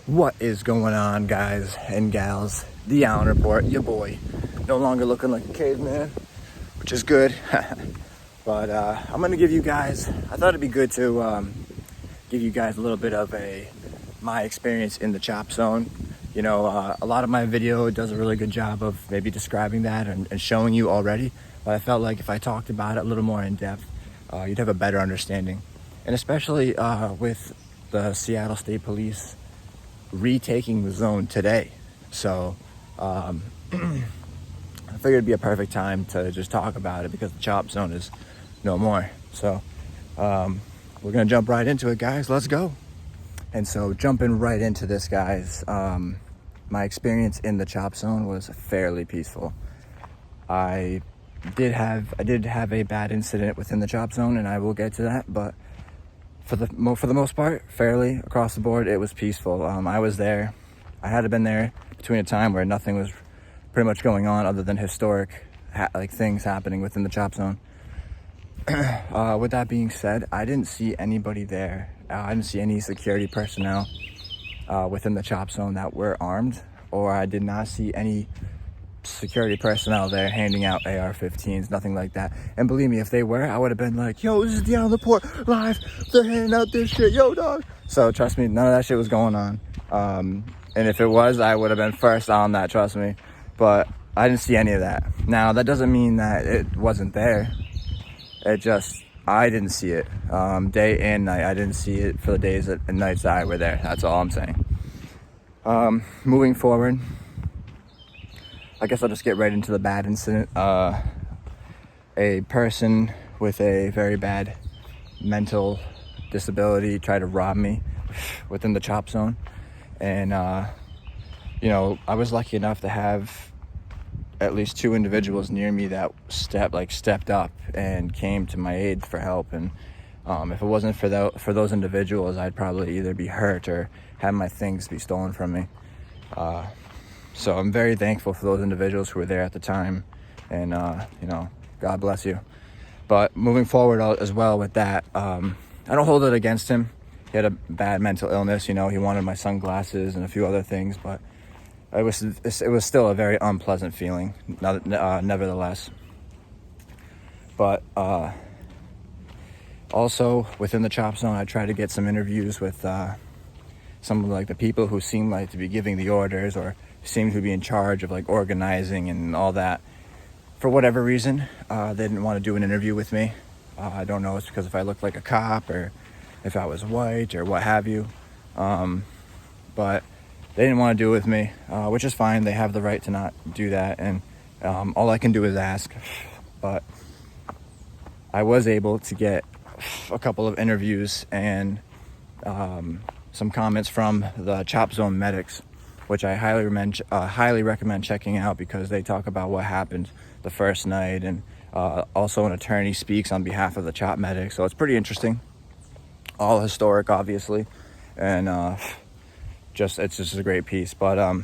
What is going on, guys and gals? The Allen Report, your boy. No longer looking like a caveman, which is good. But I'm gonna give you guys, I thought it'd be good to give you guys a little bit of my experience in the chop zone. You know, a lot of my video does a really good job of maybe describing that and showing you already. But I felt like if I talked about it a little more in depth, you'd have a better understanding. And especially with the Seattle State Police retaking the zone today. So I figured it'd be a perfect time to just talk about it because the chop zone is no more. So we're gonna jump right into it, guys. Let's go. And so jumping right into this, guys, my experience in the chop zone was fairly peaceful. I did have a bad incident within the chop zone, and I will get to that, but for the most part, fairly across the board, it was peaceful. I was there. I had been there between a time where nothing was pretty much going on other than historic things happening within the chop zone. With that being said, I didn't see anybody there. I didn't see any security personnel within the chop zone that were armed, or I did not see any security personnel there handing out AR-15s, nothing like that. And believe me, if they were, I would have been like, yo, this is the Allen Report live, they're handing out this shit, yo, dog. So trust me, none of that shit was going on. And if it was, I would have been first on that, trust me. But I didn't see any of that. Now, that doesn't mean that it wasn't there. I didn't see it. Day and night, I didn't see it for the days and nights that I were there. That's all I'm saying. Moving forward, I guess I'll just get right into the bad incident. A person with a very bad mental disability tried to rob me within the chop zone. And, you know, I was lucky enough to have at least two individuals near me that stepped up and came to my aid for help. And if it wasn't for those individuals, I'd probably either be hurt or have my things be stolen from me. So I'm very thankful for those individuals who were there at the time, and you know, God bless you. But moving forward as well with that, I don't hold it against him. He had a bad mental illness, you know, he wanted my sunglasses and a few other things, but it was still a very unpleasant feeling, nevertheless. But also within the chop zone, I tried to get some interviews with some of the people who seemed like to be giving the orders or seemed to be in charge of organizing and all that. For whatever reason, they didn't want to do an interview with me. I don't know, it's because if I looked like a cop or if I was white or what have you. But they didn't want to do it with me, which is fine. They have the right to not do that, and all I can do is ask. But I was able to get a couple of interviews and some comments from the chop zone medics, which I highly recommend checking out because they talk about what happened the first night, and also an attorney speaks on behalf of the chop medics. So it's pretty interesting. All historic, obviously, and it's just a great piece. But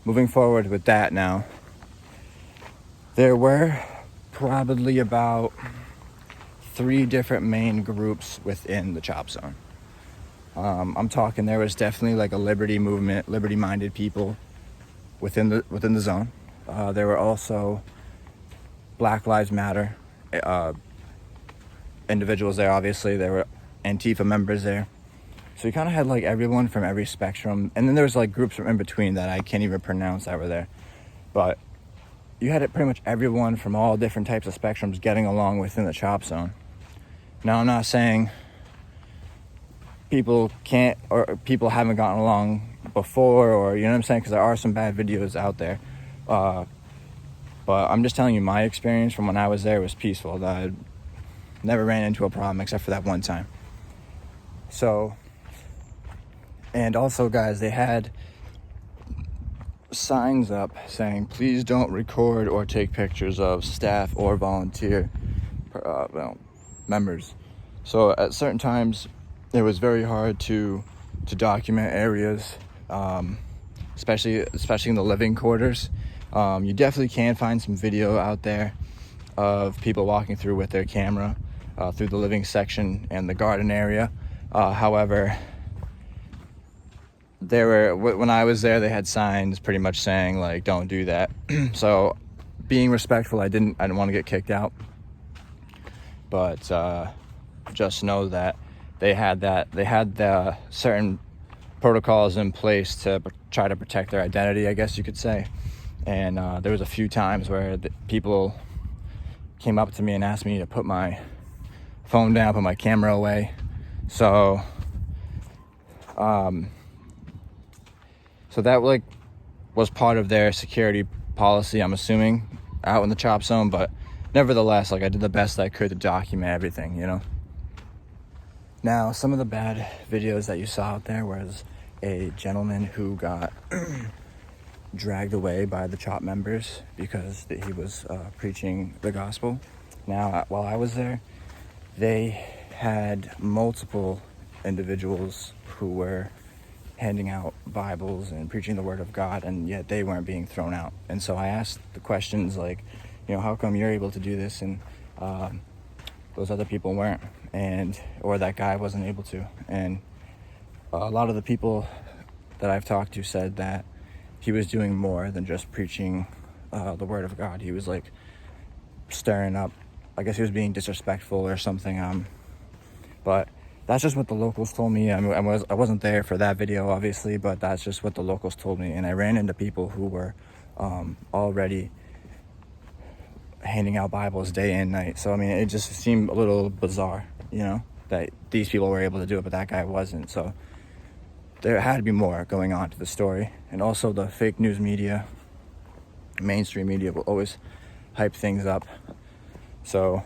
moving forward with that now, there were probably about 3 different main groups within the chop zone. I'm talking, there was definitely a liberty movement, liberty-minded people within the zone. There were also Black Lives Matter individuals there. Obviously, there were Antifa members there. So you kind of had everyone from every spectrum, and then there was groups from in between that I can't even pronounce that were there. But you had pretty much everyone from all different types of spectrums getting along within the chop zone. Now, I'm not saying people can't, or people haven't gotten along before, or you know what I'm saying, because there are some bad videos out there. But I'm just telling you, my experience from when I was there was peaceful. I never ran into a problem except for that one time. So, and also, guys, they had signs up saying, please don't record or take pictures of staff or volunteer members. So at certain times, it was very hard to document areas, especially in the living quarters. You definitely can find some video out there of people walking through with their camera through the living section and the garden area. However, when I was there, they had signs pretty much saying like, don't do that. So being respectful, I didn't want to get kicked out, but just know that they had the certain protocols in place to try to protect their identity, I guess you could say. And there was a few times where people came up to me and asked me to put my phone down, put my camera away. So that like was part of their security policy, I'm assuming, out in the chop zone. But nevertheless, like, I did the best I could to document everything, you know. Now, some of the bad videos that you saw out there was a gentleman who got dragged away by the chop members because he was preaching the gospel. Now, while I was there, they had multiple individuals who were handing out Bibles and preaching the word of God, and yet they weren't being thrown out. And so I asked the questions like, you know, how come you're able to do this and those other people weren't, or that guy wasn't able to? And a lot of the people that I've talked to said that he was doing more than just preaching the word of God. He was like stirring up, I guess he was being disrespectful or something. But that's just what the locals told me. I mean, I wasn't there for that video, obviously, but that's just what the locals told me. And I ran into people who were already handing out Bibles day and night. So, I mean, it just seemed a little bizarre, you know, that these people were able to do it, but that guy wasn't. So there had to be more going on to the story. And also the fake news media, mainstream media, will always hype things up. So,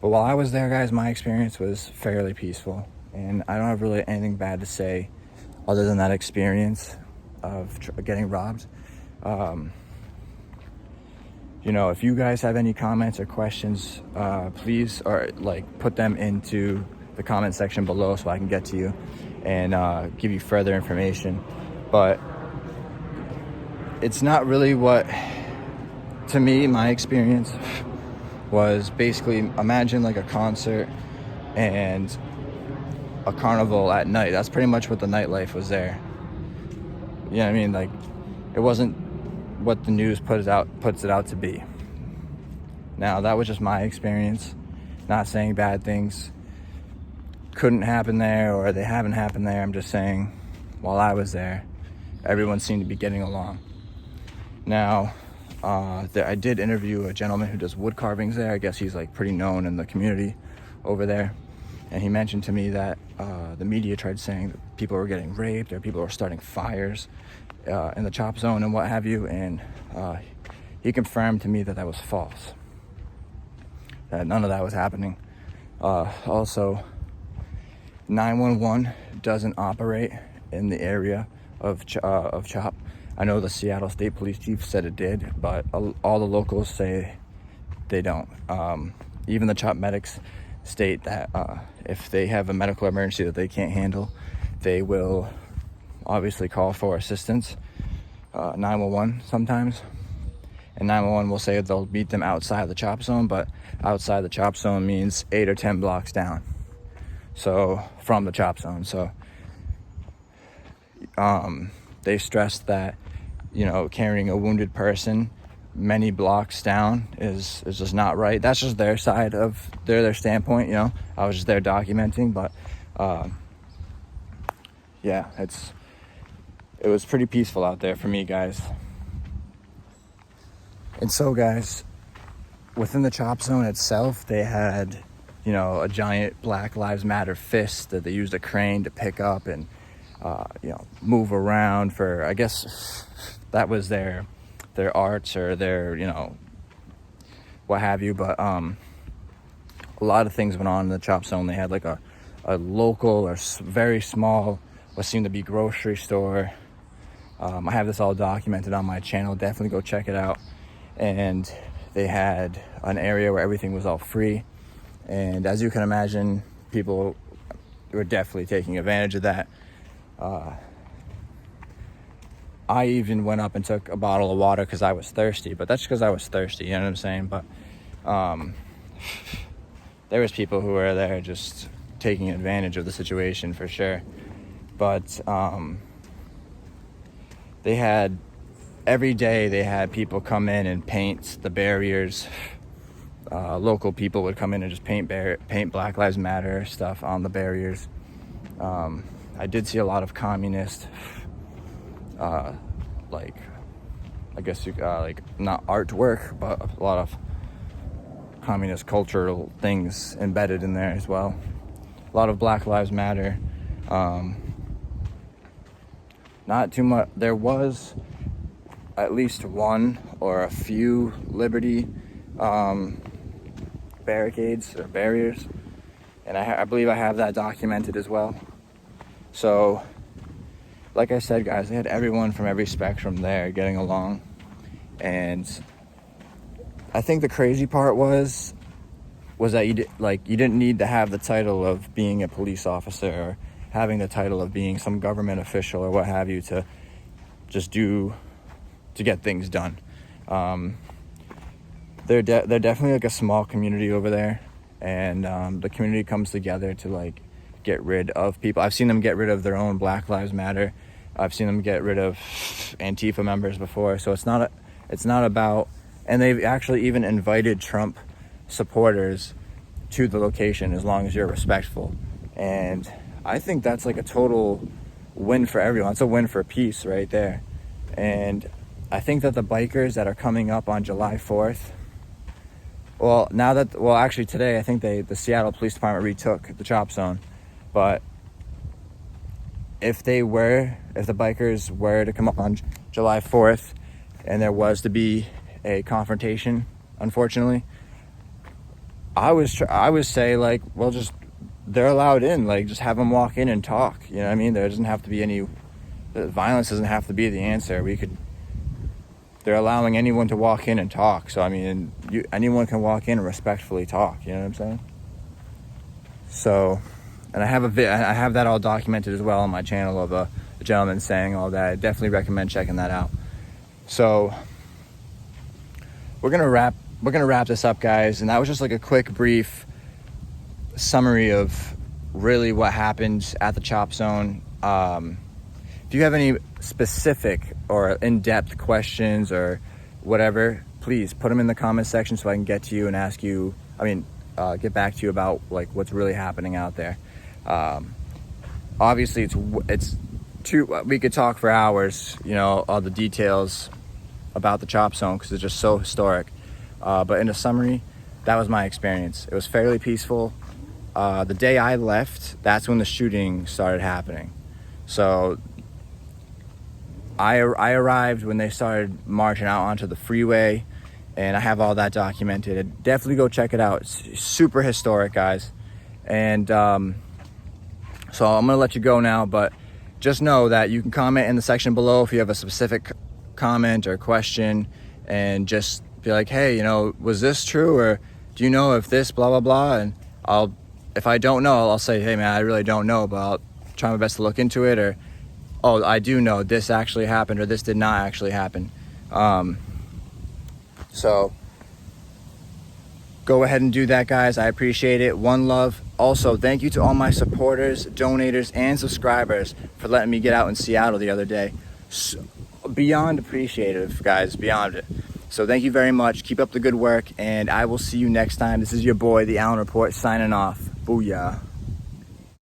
but while I was there, guys, my experience was fairly peaceful, and I don't have really anything bad to say other than that experience of getting robbed. You know, if you guys have any comments or questions, please, or like, put them into the comment section below so I can get to you and give you further information. But it's not really what, to me, my experience was basically, imagine like a concert and a carnival at night. That's pretty much what the nightlife was there. You know what I mean? Like, it wasn't what the news puts it out to be. Now, that was just my experience. Not saying bad things couldn't happen there or they haven't happened there. I'm just saying, while I was there, everyone seemed to be getting along. Now, I did interview a gentleman who does wood carvings there. I guess he's like pretty known in the community over there. And he mentioned to me that the media tried saying that people were getting raped or people were starting fires in the chop zone and what have you. And he confirmed to me that that was false, that none of that was happening. Also, 911 doesn't operate in the area of CHOP. I know the Seattle State Police Chief said it did, but all the locals say they don't. Even the CHOP medics state that if they have a medical emergency that they can't handle, they will obviously call for assistance, 911 sometimes. And 911 will say they'll meet them outside the CHOP zone, but outside the CHOP zone means 8 or 10 blocks down. So, from the CHOP zone. So, they stressed that, you know, carrying a wounded person many blocks down is just not right. That's just their side of their standpoint, you know. I was just there documenting, but yeah, it was pretty peaceful out there for me, guys. And so, guys, within the CHOP zone itself, they had, you know, a giant Black Lives Matter fist that they used a crane to pick up and you know, move around for, I guess that was their arts or their, you know, what have you. But a lot of things went on in the CHOP zone. They had like a local or very small, what seemed to be grocery store. I have this all documented on my channel. Definitely go check it out. And they had an area where everything was all free. And as you can imagine, people were definitely taking advantage of that. I even went up and took a bottle of water because I was thirsty, but that's because I was thirsty, you know what I'm saying? But there was people who were there just taking advantage of the situation for sure. But every day they had people come in and paint the barriers. Local people would come in and just paint Black Lives Matter stuff on the barriers. I did see a lot of communist, like, I guess like not artwork, but a lot of communist cultural things embedded in there as well. A lot of Black Lives Matter. Not too much. There was at least one or a few Liberty barricades or barriers, and I believe I have that documented as well. So, like I said, guys, they had everyone from every spectrum there getting along, and I think the crazy part was that you didn't need to have the title of being a police officer or having the title of being some government official or what have you to get things done. They're definitely like a small community over there, and the community comes together to like get rid of people. I've seen them get rid of their own Black Lives Matter. I've seen them get rid of Antifa members before. So it's not about, and they've actually even invited Trump supporters to the location as long as you're respectful. And I think that's like a total win for everyone. It's a win for peace right there. And I think that the bikers that are coming up on July 4th, actually today, I think the Seattle Police Department retook the chop zone. But if the bikers were to come up on July 4th and there was to be a confrontation, unfortunately, I would say, like, well, just, they're allowed in, like, just have them walk in and talk. You know what I mean? There doesn't have to be violence doesn't have to be the answer. They're allowing anyone to walk in and talk. So, I mean, anyone can walk in and respectfully talk. You know what I'm saying? So, and I have that all documented as well on my channel of a gentleman saying all that. I definitely recommend checking that out. So, we're gonna wrap this up, guys. And that was just like a quick, brief summary of really what happened at the chop zone. If you have any specific or in-depth questions or whatever, please put them in the comment section so I can get to you and get back to you about like what's really happening out there. Obviously we could talk for hours, all the details about the chop zone because it's just so historic. But in a summary, that was my experience. It was fairly peaceful. The day I left, that's when the shooting started happening. So I arrived when they started marching out onto the freeway, and I have all that documented. Definitely go check it out. It's super historic, guys. And so I'm going to let you go now, but just know that you can comment in the section below if you have a specific comment or question, and just be like, hey, was this true, or do you know if this blah blah blah? And if I don't know, I'll say, hey man, I really don't know, but I'll try my best to look into it. Or, oh, I do know this actually happened, or this did not actually happen. So go ahead and do that, guys. I appreciate it. One love. Also, thank you to all my supporters, donators, and subscribers for letting me get out in Seattle the other day. Beyond appreciative, guys, beyond it. So thank you very much. Keep up the good work, and I will see you next time. This is your boy, The Allen Report, signing off. Booyah.